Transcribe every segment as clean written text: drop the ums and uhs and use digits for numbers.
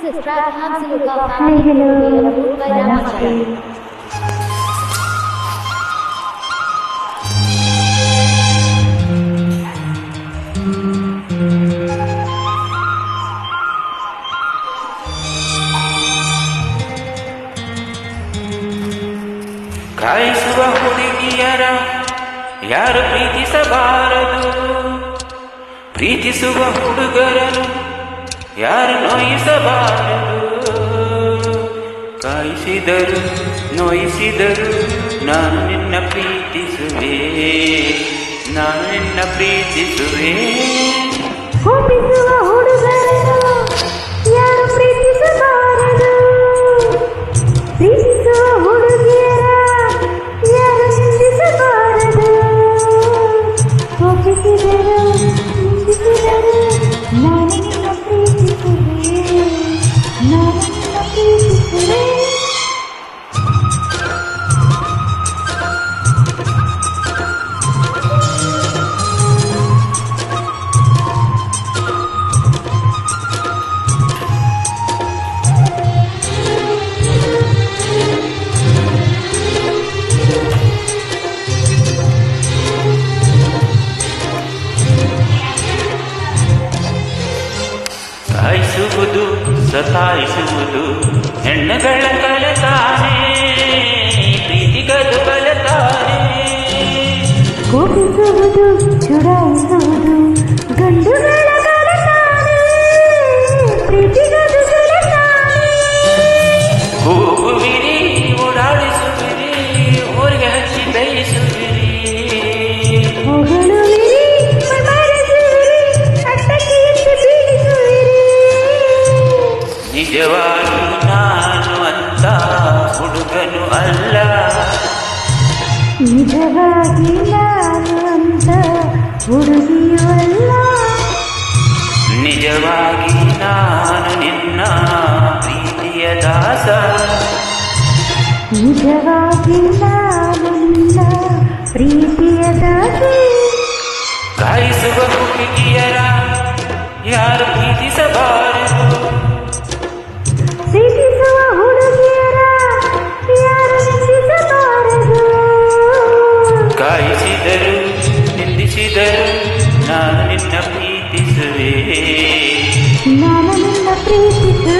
Hi, hello. Namaste. ಕಾಯಿಸುವ ಹುಡುಗಿಯರ ಯಾರು ಪ್ರೀತಿಸಬಾರದು, ಪ್ರೀತಿಸುವ ಹುಡುಗರನು ಯಾರು ನೋಯಿಸಬಾರದು. ಕಾಯಿಸಿದರು ನೋಯಿಸಿದರು ನಾನು ನಿನ್ನ ಪ್ರೀತಿಸುವೆ, ನಾನು ನಿನ್ನ ಪ್ರೀತಿಸುವೆ. ಕೋಪಿಸುವ ಹುಡುಗರನು ಯಾರು ಪ್ರೀತಿಸಬಾರದು, ಪ್ರೀತಿಸುವ ಹುಡುಗಿಯರ ಯಾರು ನಿಂದಿಸಬಾರದು. ಕೋಪಿಸಿದರು ನಿಂದಿಸಿದರು ನಾನು ನಿನ್ನ ಪ್ರೀತಿಸುವೆ, ನಾನು ನಿನ್ನ ಪ್ರೀತಿಸುವೆ. ಕಾಯಿಸುವುದು ಸತಾಯಿಸುವುದು ಹೆಣ್ಣುಗಳ ಕಲೆತಾನೆ, ಪ್ರೀತಿಗದು ಕಲೆತಾನೆ. ಕೋಪಿಸುವುದು ಚುಡಾಯಿಸುವುದು ಗಂಡುಗಳ ಕಲೆತಾನೆ, ಪ್ರೀತಿಗದು ಕಲೆತಾನೆ. ಕೂಗುವಿರಿ ಓಡಾಡಿಸುವಿರಿ ಊರಿಗೆ ಹಚ್ಚಿ ದಯಿಸುವಿರಿ, ಹೊಗಳುವಿರಿ ಮೈಮರೆಸುವಿರಿ ಅಟ್ಟಕ್ಕೆ ಎತ್ತಿ ಬೀಳಿಸುವಿರಿ. ನಿಜವಾಗಿ ನಾನು ಅಂತ ಹುಡುಗನು ಅಲ್ಲ, ನಿಜವಾಗಿ ನಾನು ಅಂತ ಹುಡುಗಿಯೂ ಅಲ್ಲ. ನಿಜವಾಗಿ ನಾನು ನಿನ್ನ ಪ್ರೀತಿಯ ದಾಸ, ನಿಜವಾಗಿ ನಾನು ನಿನ್ನ ಪ್ರೀತಿಯ ದಾಸಿ. ಕಾಯಿಸುವ ಹುಡುಗಿಯರ ಯಾರು ಪ್ರೀತಿಸಬಾರದು, ಪ್ರೀತಿಸುವ ಹುಡುಗಿಯರ ಯಾರು ನಿಂದಿಸಬಾರದು. ಕಾಯಿಸಿದರು ನಿಂದಿಸಿದರು ನಾನು ನಿನ್ನ ಪ್ರೀತಿಸುವೆ, ನಾನು ನಿನ್ನ ಪ್ರೀತಿಸುವೆ.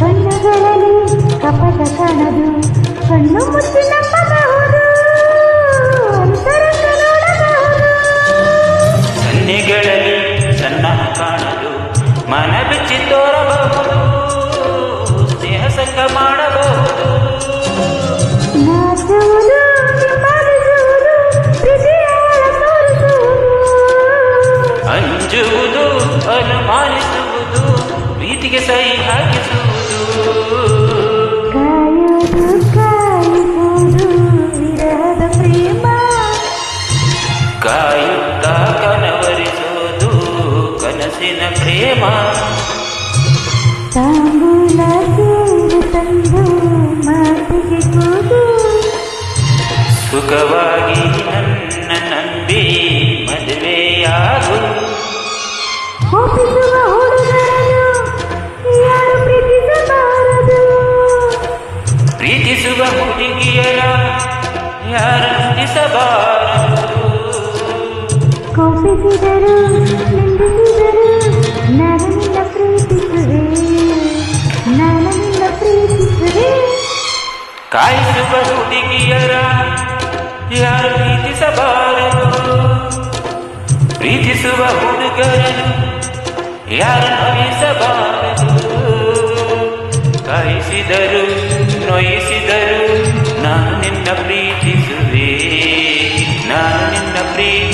ಕಣ್ಣುಗಳಲ್ಲಿ ಕಪಟ ಕಾಣದು, ಕಣ್ಣು ಮುಚ್ಚಿ ನಂಬಬಹುದು, ಅಂತರಂಗ ನೋಡಬಹುದು. ಸನ್ನೆಗಳಲ್ಲಿ ಸಣ್ಣ ಕಾಣದು, ಮನ ಬಿಚ್ಚಿ ತೋರಬಹುದು, ಸ್ನೇಹ ಸಂಗ ಮಾಡಬಹುದು. ನಾಚುವುದು ಹಿಂಬಾಲಿಸುವುದು ಪ್ರೀತಿಯ ಒಳ ತೋರಿಸುವುದು, ಅಂಜುವುದು ಅನುಮಾನಿಸುವುದು ಪ್ರೀತಿಗೆ ಸಹಿ ಹಾಕಿಸುವುದು. ಕಾಯುವುದು ಕಾಯಿಸುವುದು ವಿರಹದ ಪ್ರೇಮ, ಕಾಯುತ್ತಾ ಕನವರಿಸುವುದು ಕನಸಿನ ಪ್ರೇಮ. ತಾಂಬೂಲ ಸೇರು ತಂದು ಮಾತಿಗೆ ಕೂದು, ಸುಖವಾಗಿ ನನ್ನ ನಂಬಿ ಮದುವೆಯಾಗು. ಕೋಪಿಸುವ ಹುಡುಗರನು ಯಾರು ಪ್ರೀತಿಸಬಾರದು, ಪ್ರೀತಿಸುವ ಹುಡುಗಿಯರ ಯಾರು ನಿಂದಿಸಬಾರದು. ಕೋಪಿಸಿದರು ನಿಂದಿಸಿದರು ನಾನು ನಿನ್ನ ಪ್ರೀತಿಸುವೆ, ನಾನು ನಿನ್ನ ಪ್ರೀತಿಸುವೆ. ಕಾಯಿಸುವ ಹುಡುಗಿಯರ ಯಾರು ಪ್ರೀತಿಸಬಾರದು, ಪ್ರೀತಿಸುವ ಹುಡುಗರನು ಯಾರು ನೋಯಿಸಬಾರದು. ಕಾಯಿಸಿದರು ನೋಯಿಸಿದರು ಪ್ರೀತಿ